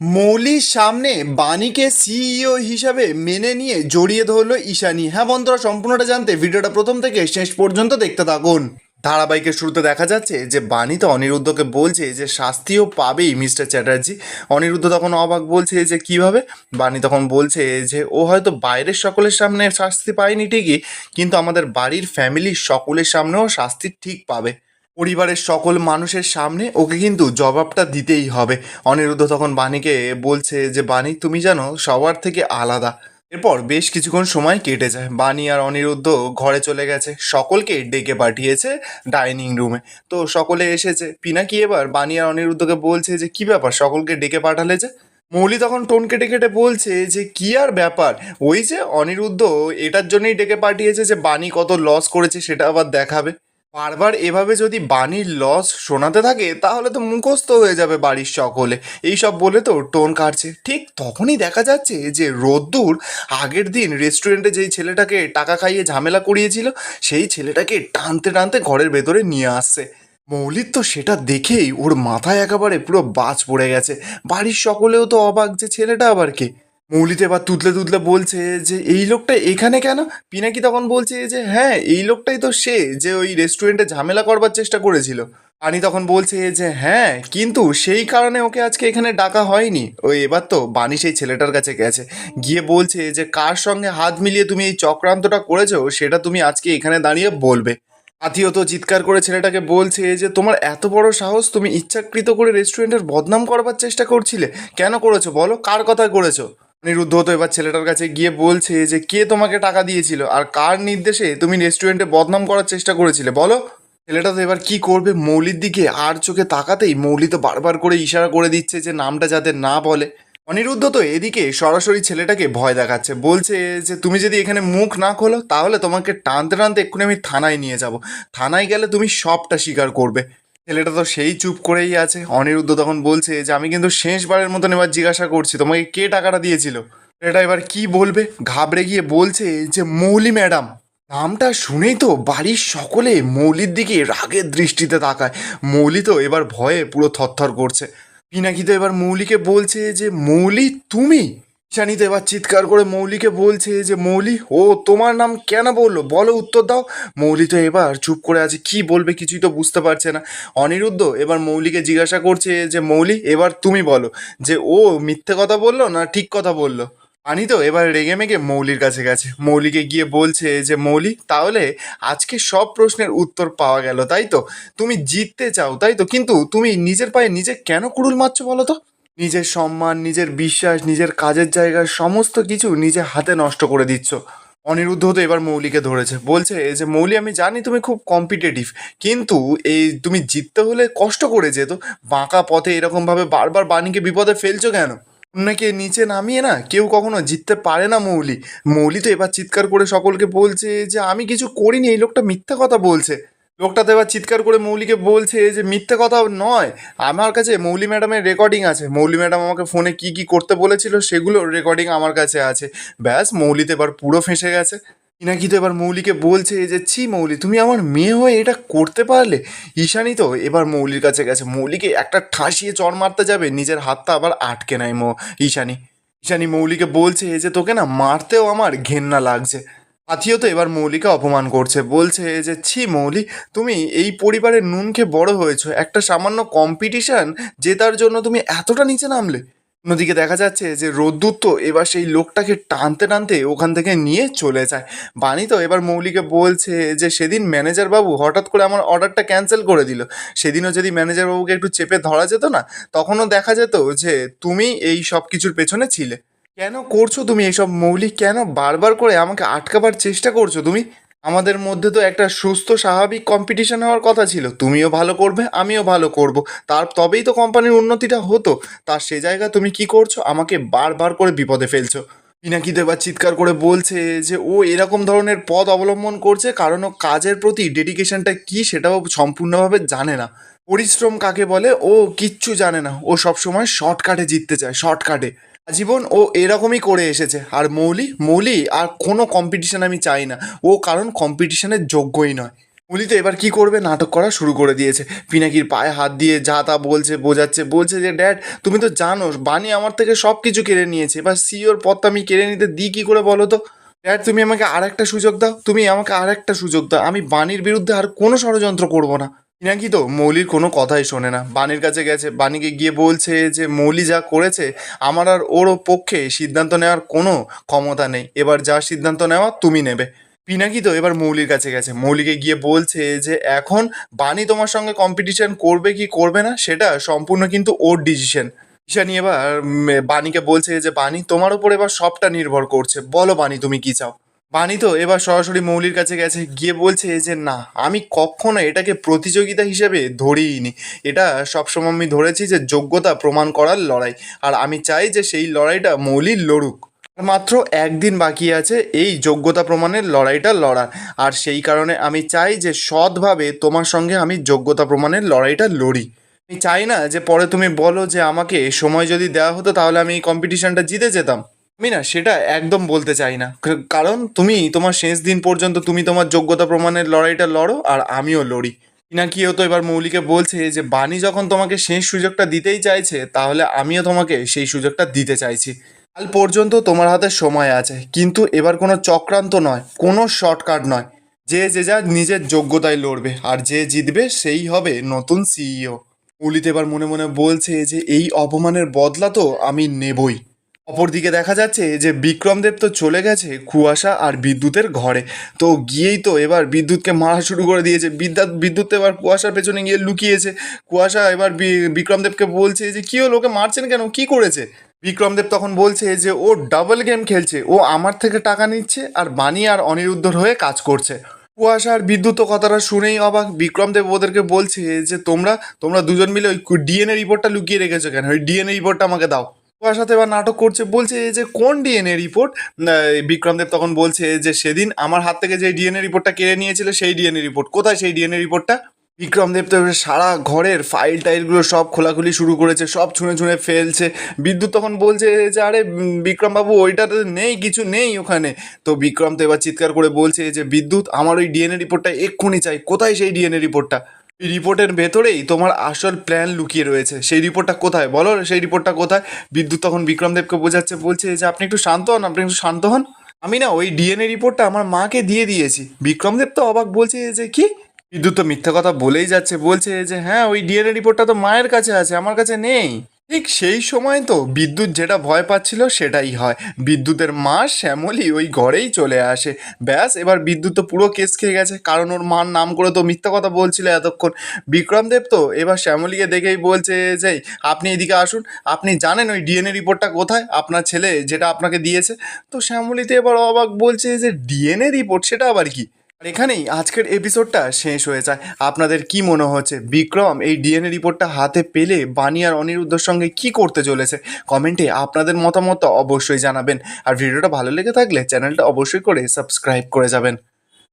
মৌলির সামনে বাণীকে সিইও হিসাবে মেনে নিয়ে জড়িয়ে ধরলো ঈশানী। হ্যাঁ বন্ধুরা, সম্পূর্ণটা জানতে ভিডিওটা প্রথম থেকে শেষ পর্যন্ত দেখতে থাকুন। ধারাবাহিকের শুরুতে দেখা যাচ্ছে যে বাণী তো অনিরুদ্ধকে বলছে যে শাস্তিও পাবেই মিস্টার চ্যাটার্জি। অনিরুদ্ধ তখন অবাক, বলছে যে কিভাবে। বাণী তখন বলছে যে ও হয়তো বাইরের সকলের সামনে শাস্তি পায়নি ঠিকই, কিন্তু আমাদের বাড়ির ফ্যামিলির সকলের সামনেও শাস্তি ঠিক পাবে। পরিবারের সকল মানুষের সামনে ওকে কিন্তু জবাবটা দিতেই হবে। অনিরুদ্ধ তখন বাণীকে বলছে যে বাণী, তুমি জানো সবার থেকে আলাদা। এরপর বেশ কিছুক্ষণ সময় কেটে যায়। বাণী আর অনিরুদ্ধ ঘরে চলে গেছে, সকলকে ডেকে পাঠিয়েছে ডাইনিং রুমে। তো সকলে এসেছে। পিনাকি এবার বাণী আর অনিরুদ্ধকে বলছে যে কি ব্যাপার, সকলকে ডেকে পাঠালে যে। মৌলি তখন টোন কেটে কেটে বলছে যে কি আর ব্যাপার, ওই যে অনিরুদ্ধ এটার জন্যই ডেকে পাঠিয়েছে যে বাণী কত লস করেছে সেটা আবার দেখাবে। বারবার এভাবে যদি বাণীর লস শোনাতে থাকে তাহলে তো মুখস্থ হয়ে যাবে বাড়ির সকলে। এইসব বলে তো টোন কাটছে। ঠিক তখনই দেখা যাচ্ছে যে রোদ্দুর আগের দিন রেস্টুরেন্টে যেই ছেলেটাকে টাকা খাইয়ে ঝামেলা করিয়েছিল সেই ছেলেটাকে টানতে টানতে ঘরের ভেতরে নিয়ে আসছে। মৌলিক তো সেটা দেখেই ওর মাথায় একেবারে পুরো বাজ পড়ে গেছে। বাড়ির সকলেও তো অবাক যে ছেলেটা আবার কে। মৌলিতে এবার তুতলে তুতলে বলছে যে এই লোকটা এখানে কেন। পিনাকি তখন বলছে যে হ্যাঁ, এই লোকটাই তো সে যে ওই রেস্টুরেন্টে ঝামেলা করবার চেষ্টা করেছিল। আনি তখন বলছে যে হ্যাঁ, কিন্তু সেই কারণে ওকে আজকে এখানে ডাকা হয়নি। ওই এবার তো বানি সেই ছেলেটার কাছে গেছে, গিয়ে বলছে যে কার সঙ্গে হাত মিলিয়ে তুমি এই চক্রান্তটা করেছো সেটা তুমি আজকে এখানে দাঁড়িয়ে বলবে। আত্মীয় তো চিৎকার করে ছেলেটাকে বলছে যে তোমার এত বড় সাহস, তুমি ইচ্ছাকৃত করে রেস্টুরেন্টের বদনাম করবার চেষ্টা করছিলে, কেন করেছো বলো, কার কথায় করেছো। অনিরুদ্ধ তো এবার ছেলেটার কাছে গিয়ে বলছে যে কে তোমাকে টাকা দিয়েছিল আর কার নির্দেশে তুমি রেস্টুরেন্টে বদনাম করার চেষ্টা করেছিলে বলো। ছেলেটা তো এবার কি করবে, মৌলির দিকে আর চোখে তাকাতেই মৌলি তো বারবার করে ইশারা করে দিচ্ছে যে নামটা যাতে না বলে। অনিরুদ্ধ তো এদিকে সরাসরি ছেলেটাকে ভয় দেখাচ্ছে, বলছে যে তুমি যদি এখানে মুখ না খোলো তাহলে তোমাকে টানতে টানতে এক্ষুনি আমি থানায় নিয়ে যাব। থানায় গেলে তুমি সবটা স্বীকার করবে। ছেলেটা তো সেই চুপ করেই আছে। অনিরুদ্ধ তখন বলছে যে আমি কিন্তু শেষবারের মতন এবার জিজ্ঞাসা করছি, তোমাকে কে টাকাটা দিয়েছিল। এটা এবার কি বলবে, ঘাবড়ে গিয়ে বলছে যে মৌলি ম্যাডাম। নামটা শুনেই তো বাড়ির সকলে মৌলির দিকে রাগের দৃষ্টিতে তাকায়। মৌলি তো এবার ভয়ে পুরো থরথর করছে। পিনাকি তো এবার মৌলিকে বলছে যে মৌলি তুমি। ঈশানী তো এবার চিৎকার করে মৌলিকে বলছে যে মৌলি, ও তোমার নাম কেন বললো, বলো, উত্তর দাও। মৌলি তো এবার চুপ করে আছে, কি বলবে কিছুই তো বুঝতে পারছে না। অনিরুদ্ধ এবার মৌলিকে জিজ্ঞাসা করছে যে মৌলি, এবার তুমি বলো যে ও মিথ্যে কথা বললো না ঠিক কথা বললো। আনি তো এবার রেগে মেগে মৌলির কাছে গেছে, মৌলিকে গিয়ে বলছে যে মৌলি, তাহলে আজকে সব প্রশ্নের উত্তর পাওয়া গেল তাই তো। তুমি জিততে চাও তাই তো, কিন্তু তুমি নিজের পায়ে নিজে কেন কুড়ুল মারছো বলো তো। নিজের সম্মান, নিজের বিশ্বাস, নিজের কাজের জায়গার সমস্ত কিছু নিজে হাতে নষ্ট করে দিচ্ছ। অনিরুদ্ধ তো এবার মৌলিকে ধরেছে, বলছে যে মৌলি, আমি জানি তুমি খুব কম্পিটিটিভ, কিন্তু এই তুমি জিততে হলে কষ্ট করে যেত। বাঁকা পথে এরকমভাবে বারবার বাণীকে বিপদে ফেলছো কেন। অন্যকে নিচে নামিয়ে না কেউ কখনো জিততে পারে না মৌলি। মৌলি তো এবার চিৎকার করে সকলকে বলছে যে আমি কিছু করিনি, এই লোকটা মিথ্যা কথা বলছে। লোকটা তো এবার চিৎকার করে মৌলিকে বলছে যে মিথ্যে কথা নয়, আমার কাছে মৌলি ম্যাডামের রেকর্ডিং আছে। মৌলি ম্যাডাম আমাকে ফোনে কি কি করতে বলেছিল সেগুলোর রেকর্ডিং আমার কাছে আছে। ব্যাস, মৌলিতে এবার পুরো ফেঁসে গেছে। ইনাকি তো এবার মৌলিকে বলছে যে ছি মৌলি, তুমি আমার মেয়ে হয়ে এটা করতে পারলে। ঈশানী তো এবার মৌলির কাছে গেছে, মৌলিকে একটা ঠাসিয়ে চড় মারতে যাবে, নিজের হাতটা আবার আটকে নেয় ঈশানী। ঈশানী মৌলিকে বলছে যে তোকে না মারতেও আমার ঘেন্না লাগছে। আথিও তো এবার মৌলিকে অপমান করছে, বলছে যে ছি মৌলি, তুমি এই পরিবারের নুন খেয়ে বড় হয়েছো, একটা সামান্য কম্পিটিশন জেতার জন্য তুমি এতটা নিচে নামলে। অন্যদিকে দেখা যাচ্ছে যে রোদ্দুর তো এবার সেই লোকটাকে টানতে টানতে ওখান থেকে নিয়ে চলে যায়। বাণী তো এবার মৌলিকে বলছে যে সেদিন ম্যানেজার বাবু হঠাৎ করে আমার অর্ডারটা ক্যান্সেল করে দিল, সেদিনও যদি ম্যানেজার বাবুকে একটু চেপে ধরা যেত না, তখনও দেখা যেত যে তুমি এই সব কিছুর পেছনে ছিলে। কেন করছো তুমি এসব মৌলি, কেন বারবার করে আমাকে আটকাবার চেষ্টা করছো তুমি। আমাদের মধ্যে তো একটা সুস্থ স্বাভাবিক কম্পিটিশন হওয়ার কথা ছিল, তুমিও ভালো করবে আমিও ভালো করব, তার তবেই তো কোম্পানির উন্নতিটা হতো। তার সে জায়গায় তুমি কি করছো, আমাকে বারবার করে বিপদে ফেলছো। পিনাকি তো এবার চিৎকার করে বলছে যে ও এরকম ধরনের পথ অবলম্বন করছে কারণ ও কাজের প্রতি ডেডিকেশনটা কি সেটাও সম্পূর্ণভাবে জানে না। পরিশ্রম কাকে বলে ও কিচ্ছু জানে না, ও সবসময় শর্টকাটে জিততে চায়, শর্টকাটে। জীবন ও এরকমই করে এসেছে। আর মৌলি, মৌলি আর কোনো কম্পিটিশন আমি চাই না, ও কারণ কম্পিটিশনের যোগ্যই নয়। মৌলি তো এবার কি করবে, নাটক করা শুরু করে দিয়েছে। পিনাকির পায়ে হাত দিয়ে যা তা বলছে, বলছে যে ড্যাড তুমি তো জানো বানি আমার থেকে সব কিছু কেড়ে নিয়েছে, এবার সিওর পথটা আমি কেড়ে নিতে দিই কী করে বলো তো। ড্যাড তুমি আমাকে আর একটা সুযোগ দাও, তুমি আমাকে আর একটা সুযোগ দাও, আমি বানির বিরুদ্ধে আর কোনো ষড়যন্ত্র করবো না। পিনাকি তো মৌলির কোনো কথাই শোনে না, বানির কাছে গেছে, বানিকে গিয়ে বলছে যে মৌলি যা করেছে আমার আর ওর পক্ষে সিদ্ধান্ত নেওয়ার কোনো ক্ষমতা নেই, এবার যা সিদ্ধান্ত নেওয়া তুমি নেবে। পিনাকি তো এবার মৌলির কাছে গেছে, মৌলিকে গিয়ে বলছে যে এখন বানি তোমার সঙ্গে কম্পিটিশন করবে কি করবে না সেটা সম্পূর্ণ কিন্তু ওর ডিসিশন। ঈশানী এবার বানিকে বলছে যে বানি তোমার উপর এবার সবটা নির্ভর করছে, বলো বানি তুমি কি চাও। বানি তো এবার সরাসরি মৌলির কাছে গেছে, গিয়ে বলছে যে না আমি কখনো এটাকে প্রতিযোগিতা হিসেবে ধরিনি, এটা সবসময় আমি ধরেছি যে যোগ্যতা প্রমাণ করার লড়াই, আর আমি চাই যে সেই লড়াইটা মৌলির লড়ুক। আর মাত্র একদিন বাকি আছে এই যোগ্যতা প্রমাণের লড়াইটা লড়ার, আর সেই কারণে আমি চাই যে সৎভাবে তোমার সঙ্গে আমি যোগ্যতা প্রমাণের লড়াইটা লড়ি। আমি চাই না যে পরে তুমি বলো যে আমাকে সময় যদি দেওয়া হতো তাহলে আমি এই কম্পিটিশনটা জিতে যেতাম। আমি না সেটা একদম বলতে চাই না, কারণ তুমি তোমার শেষ দিন পর্যন্ত তুমি তোমার যোগ্যতা প্রমাণের লড়াইটা লড়ো আর আমিও লড়ি। পিনাকিও তো এবার মৌলিকে বলছে যে বানি যখন তোমাকে শেষ সুযোগটা দিতেই চাইছে তাহলে আমিও তোমাকে সেই সুযোগটা দিতে চাইছি। কাল পর্যন্ত তোমার হাতে সময় আছে, কিন্তু এবার কোনো চক্রান্ত নয়, কোনো শর্টকাট নয়, যে যার নিজের যোগ্যতায় লড়বে আর যে জিতবে সেই হবে নতুন সিইও। মৌলিতে এবার মনে মনে বলছে যে এই অপমানের বদলা তো আমি নেবই। অপরদিকে দেখা যাচ্ছে যে বিক্রমদেব তো চলে গেছে কুয়াশা আর বিদ্যুতের ঘরে, তো গিয়েই তো এবার বিদ্যুৎকে মারা শুরু করে দিয়েছে। বিদ্যুৎ তো এবার কুয়াশার পেছনে গিয়ে লুকিয়েছে। কুয়াশা এবার বিক্রমদেবকে বলছে যে কী হলো, ওকে মারছেন কেন, কী করেছে। বিক্রমদেব তখন বলছে যে ও ডাবল গেম খেলছে, ও আমার থেকে টাকা নিচ্ছে আর বানি আর অনিরুদ্ধর হয়ে কাজ করছে। কুয়াশা আর বিদ্যুৎ তো কথাটা শুনেই অবাক। বিক্রমদেব ওদেরকে বলছে যে তোমরা তোমরা দুজন মিলে ওই ডিএনএ রিপোর্টটা লুকিয়ে রেখেছো কেন, ওই ডিএনএ রিপোর্টটা আমাকে দাও। ওর সাথে এবার নাটক করছে, বলছে যে কোন ডিএনএ রিপোর্ট। বিক্রমদেব তখন বলছে যে সেদিন আমার হাত থেকে যে ডিএনএ রিপোর্টটা কেড়ে নিয়েছিল সেই ডিএনএ রিপোর্ট কোথায়, সেই ডিএনএ রিপোর্টটা। বিক্রমদেব তো এবার সারা ঘরের ফাইল টাইলগুলো সব খোলাখুলি শুরু করেছে, সব ছুঁড়ে ছুঁড়ে ফেলছে। বিদ্যুৎ তখন বলছে যে আরে বিক্রমবাবু ওইটাতে নেই, কিছু নেই ওখানে। তো বিক্রম তো এবার চিৎকার করে বলছে যে বিদ্যুৎ আমার ওই ডিএনএ রিপোর্টটা এক্ষুনি চাই, কোথায় সেই ডিএনএ রিপোর্টটা। এই রিপোর্টের ভেতরেই তোমার আসল প্ল্যান লুকিয়ে রয়েছে, সেই রিপোর্টটা কোথায় বলো, সেই রিপোর্টটা কোথায়। বিদ্যুৎ তখন বিক্রমদেবকে বোঝাচ্ছে, বলছে যে আপনি একটু শান্ত হন, আপনি একটু শান্ত হন, আমি না ওই ডিএনএ রিপোর্টটা আমার মাকে দিয়ে দিয়েছি। বিক্রমদেব তো অবাক, বলছে যে কি। বিদ্যুৎ তো মিথ্যা কথা বলেই যাচ্ছে, বলছে যে হ্যাঁ ওই ডিএনএ রিপোর্টটা তো মায়ের কাছে আছে, আমার কাছে নেই। ঠিক সেই সময় তো বিদ্যুৎ যেটা ভয় পাচ্ছিল সেটাই হয়, বিদ্যুতের মা শ্যামলী ওই ঘরেই চলে আসে। ব্যাস এবার বিদ্যুৎ তো পুরো কেস খেয়ে গেছে, কারণ ওর মার নাম করে তো মিথ্যা কথা বলছিল এতক্ষণ। বিক্রমদেব তো এবার শ্যামলীকে দেখেই বলছে যে আপনি এদিকে আসুন, আপনি জানেন ওই ডিএনএ রিপোর্টটা কোথায়, আপনার ছেলে যেটা আপনাকে দিয়েছে। তো শ্যামলীতে এবার অবাক, বলছে যে ডিএনএ রিপোর্ট সেটা আবার কি। আর এখানেই আজকের এপিসোডটা শেষ হয়ে যায়। আপনাদের কি মনে হচ্ছে বিক্রম এই ডিএনএ রিপোর্টটা হাতে পেলে বানি আর অনিরুদ্ধর সঙ্গে কি করতে চলেছে? কমেন্টে আপনাদের মতামত অবশ্যই জানাবেন, আর ভিডিওটা ভালো লেগে থাকলে চ্যানেলটা অবশ্যই করে সাবস্ক্রাইব করে যাবেন।